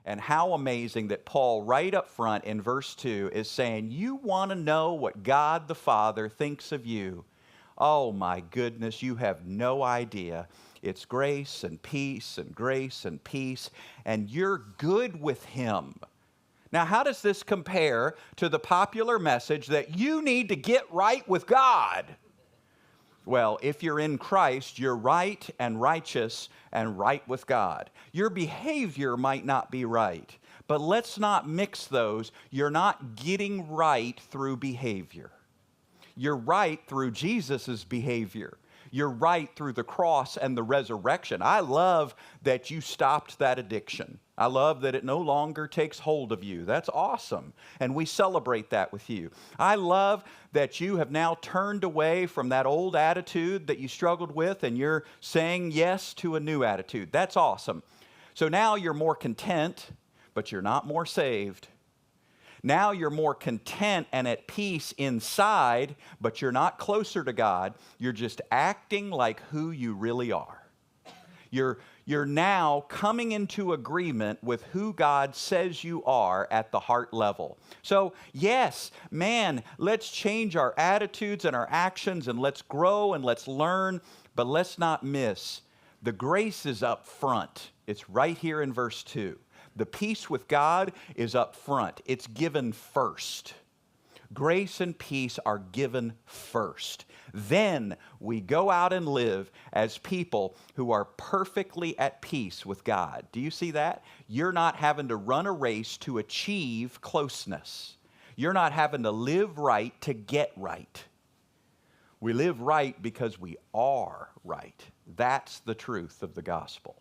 And how amazing that Paul, right up front in verse 2, is saying, you want to know what God the Father thinks of you. Oh my goodness, you have no idea. It's grace and peace and grace and peace, and you're good with Him. Now, how does this compare to the popular message that you need to get right with God? Well, if you're in Christ, you're right and righteous and right with God. Your behavior might not be right, but let's not mix those. You're not getting right through behavior. You're right through Jesus' behavior. You're right through the cross and the resurrection. I love that you stopped that addiction. I love that it no longer takes hold of you. That's awesome. And we celebrate that with you. I love that you have now turned away from that old attitude that you struggled with and you're saying yes to a new attitude. That's awesome. So now you're more content, but you're not more saved. Now you're more content and at peace inside, but you're not closer to God. You're just acting like who you really are. You're now coming into agreement with who God says you are at the heart level. So yes, man, let's change our attitudes and our actions and let's grow and let's learn, but let's not miss the grace is up front. It's right here in verse 2. The peace with God is up front. It's given first. Grace and peace are given first. Then we go out and live as people who are perfectly at peace with God. Do you see that? You're not having to run a race to achieve closeness. You're not having to live right to get right. We live right because we are right. That's the truth of the gospel.